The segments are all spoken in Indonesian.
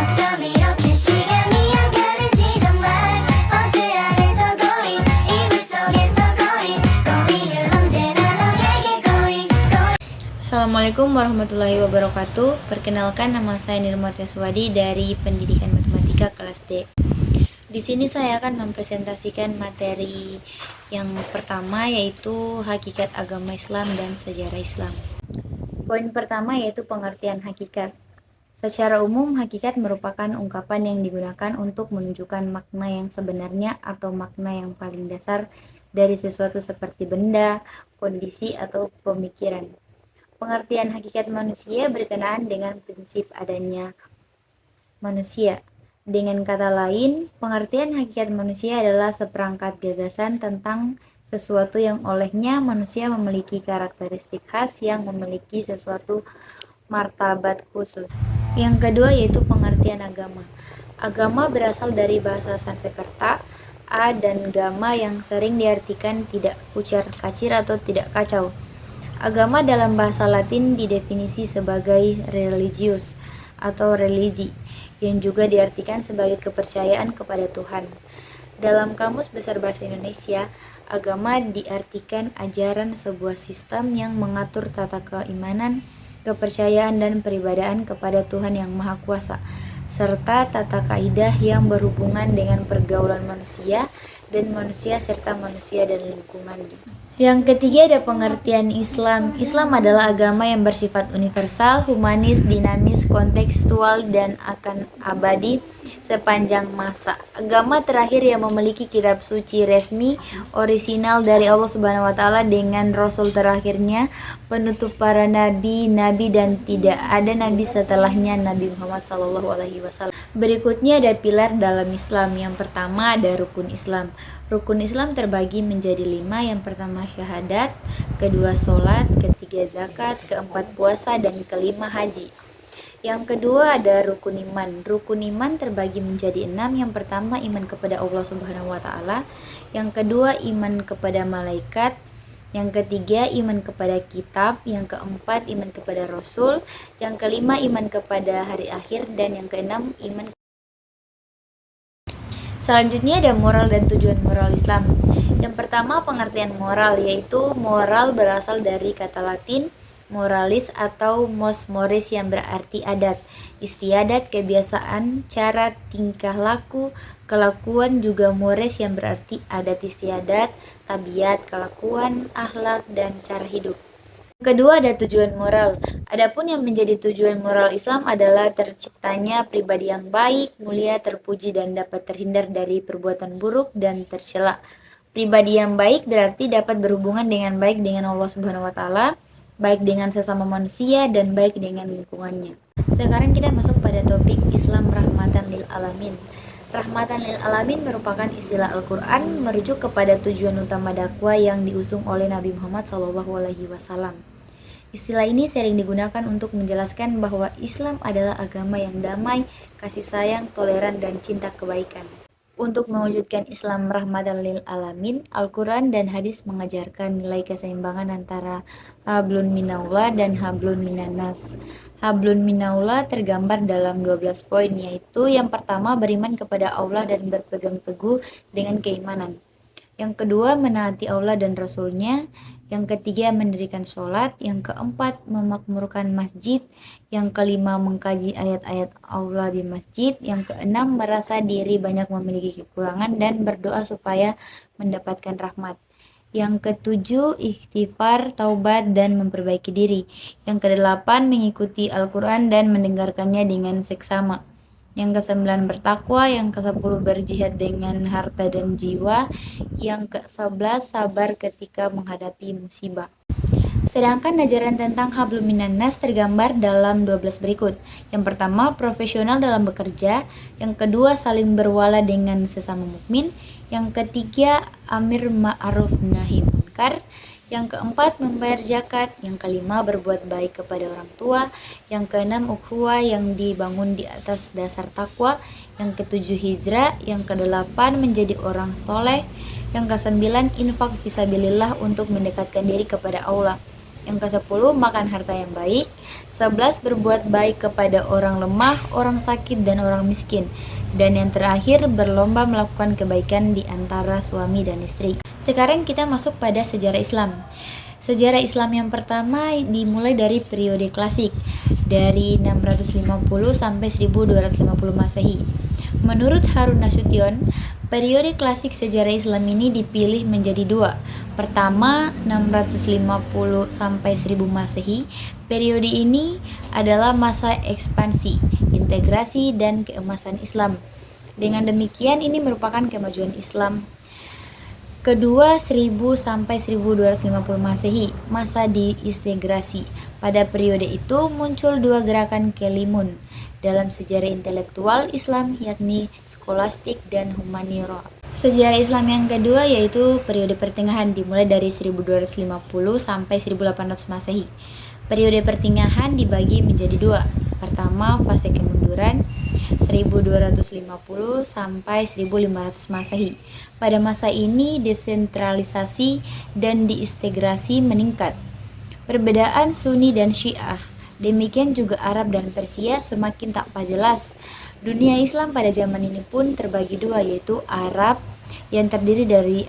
어쩜 이렇게 시간이 안 가는지 정말 버스 안에서 고인 이불 속에서 고인은 언제나 너에게 고인. Assalamualaikum warahmatullahi wabarakatuh. Perkenalkan, nama saya Nirma Teswadi dari Pendidikan Matematika kelas D. Di sini saya akan mempresentasikan materi yang pertama, yaitu hakikat agama Islam dan sejarah Islam. Poin pertama yaitu pengertian hakikat. Secara umum, hakikat merupakan ungkapan yang digunakan untuk menunjukkan makna yang sebenarnya atau makna yang paling dasar dari sesuatu seperti benda, kondisi, atau pemikiran. Pengertian hakikat manusia berkenaan dengan prinsip adanya manusia. Dengan kata lain, pengertian hakikat manusia adalah seperangkat gagasan tentang sesuatu yang olehnya manusia memiliki karakteristik khas yang memiliki sesuatu martabat khusus. Yang kedua yaitu pengertian agama. Agama berasal dari bahasa Sanskerta, a dan gama yang sering diartikan tidak kucar kacir atau tidak kacau. Agama dalam bahasa Latin didefinisi sebagai religius atau religi, yang juga diartikan sebagai kepercayaan kepada Tuhan. Dalam Kamus Besar Bahasa Indonesia, agama diartikan ajaran sebuah sistem yang mengatur tata keimanan, kepercayaan, dan peribadatan kepada Tuhan yang Maha Kuasa, serta tata kaidah yang berhubungan dengan pergaulan manusia dan manusia serta manusia dan lingkungannya. Yang ketiga ada pengertian Islam. Islam adalah agama yang bersifat universal, humanis, dinamis, kontekstual, dan akan abadi sepanjang masa. Agama terakhir yang memiliki kitab suci resmi orisinal dari Allah Subhanahu wa taala dengan rasul terakhirnya, penutup para nabi, dan tidak ada nabi setelahnya, Nabi Muhammad SAW. Berikutnya ada pilar dalam Islam. Yang pertama ada rukun Islam. Rukun Islam terbagi menjadi 5. Yang pertama syahadat, kedua sholat, ketiga zakat, keempat puasa, dan kelima haji. Yang kedua ada rukun iman. Rukun iman terbagi menjadi 6. Yang pertama iman kepada Allah Subhanahu wa taala. Yang kedua iman kepada malaikat. Yang ketiga iman kepada kitab. Yang keempat iman kepada rasul. Yang kelima iman kepada hari akhir, dan yang keenam iman. Selanjutnya ada moral dan tujuan moral Islam. Yang pertama pengertian moral, yaitu moral berasal dari kata Latin moralis atau mos moris yang berarti adat, istiadat, kebiasaan, cara, tingkah laku, kelakuan, juga mores yang berarti adat istiadat, tabiat, kelakuan, akhlak, dan cara hidup. Kedua ada tujuan moral. Adapun yang menjadi tujuan moral Islam adalah terciptanya pribadi yang baik, mulia, terpuji, dan dapat terhindar dari perbuatan buruk dan tercela. Pribadi yang baik berarti dapat berhubungan dengan baik dengan Allah Subhanahu wa taala, baik dengan sesama manusia, dan baik dengan lingkungannya. Sekarang kita masuk pada topik Islam rahmatan lil alamin. Rahmatan lil alamin merupakan istilah Al-Quran merujuk kepada tujuan utama dakwah yang diusung oleh Nabi Muhammad SAW. Istilah ini sering digunakan untuk menjelaskan bahwa Islam adalah agama yang damai, kasih sayang, toleran, dan cinta kebaikan. Untuk mewujudkan Islam rahmatan lil alamin, Al-Quran dan hadis mengajarkan nilai keseimbangan antara hablun minallah dan hablun minannas. Hablun minallah tergambar dalam 12 poin, yaitu yang pertama beriman kepada Allah dan berpegang teguh dengan keimanan. Yang kedua menaati Allah dan Rasulnya. Yang ketiga mendirikan sholat. Yang keempat memakmurkan masjid. Yang kelima mengkaji ayat-ayat Allah di masjid. Yang keenam merasa diri banyak memiliki kekurangan dan berdoa supaya mendapatkan rahmat. Yang ketujuh istighfar, taubat, dan memperbaiki diri. Yang kedelapan mengikuti Al-Quran dan mendengarkannya dengan seksama. Yang ke-9 bertakwa. Yang ke-10 berjihad dengan harta dan jiwa. Yang ke-11 sabar ketika menghadapi musibah. Sedangkan ajaran tentang hablum minannas tergambar dalam 12 berikut. Yang pertama, profesional dalam bekerja. Yang kedua, saling berwala dengan sesama mukmin. Yang ketiga, amir ma'ruf nahi munkar. Yang keempat, membayar zakat. Yang kelima, berbuat baik kepada orang tua. Yang keenam, ukhuwah yang dibangun di atas dasar takwa. Yang ketujuh, hijrah. Yang kedelapan, menjadi orang soleh. Yang kesembilan, infak fisabilillah untuk mendekatkan diri kepada Allah. Yang ke-10, makan harta yang baik. 11, berbuat baik kepada orang lemah, orang sakit, dan orang miskin. Dan yang terakhir, berlomba melakukan kebaikan di antara suami dan istri. Sekarang kita masuk pada sejarah Islam. Sejarah Islam yang pertama dimulai dari periode klasik, dari 650 sampai 1250 Masehi. Menurut Harun Nasution, periode klasik sejarah Islam ini dipilih menjadi dua. Pertama, 650 sampai 1000 Masehi. Periode ini adalah masa ekspansi, integrasi, dan keemasan Islam. Dengan demikian, ini merupakan kemajuan Islam. Kedua, 1000 sampai 1250 Masehi, masa diintegrasi. Pada periode itu muncul dua gerakan kelimun dalam sejarah intelektual Islam, yakni skolastik dan humaniora. Sejarah Islam yang kedua yaitu periode pertengahan, dimulai dari 1250 sampai 1800 Masehi. Periode pertengahan dibagi menjadi dua. Pertama, fase kemunduran 1250 sampai 1500 Masehi. Pada masa ini desentralisasi dan diintegrasi meningkat. Perbedaan Sunni dan Syiah, demikian juga Arab dan Persia semakin tak jelas. Dunia Islam pada zaman ini pun terbagi dua, yaitu Arab yang terdiri dari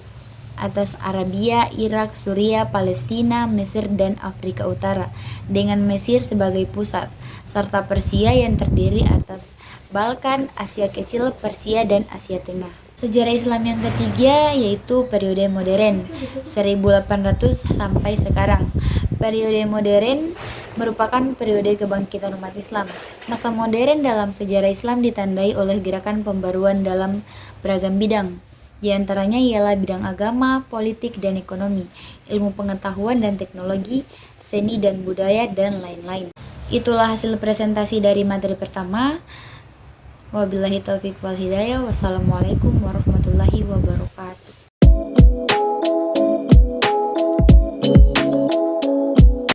atas Arabia, Irak, Suriah, Palestina, Mesir, dan Afrika Utara, dengan Mesir sebagai pusat, serta Persia yang terdiri atas Balkan, Asia Kecil, Persia, dan Asia Tengah. Sejarah Islam yang ketiga yaitu periode modern, 1800 sampai sekarang. Periode modern merupakan periode kebangkitan umat Islam. Masa modern dalam sejarah Islam ditandai oleh gerakan pembaruan dalam beragam bidang. Di antaranya ialah bidang agama, politik, dan ekonomi, ilmu pengetahuan dan teknologi, seni dan budaya, dan lain-lain. Itulah hasil presentasi dari materi pertama. Wabillahi taufiq wal hidayah. Wassalamualaikum warahmatullahi wabarakatuh.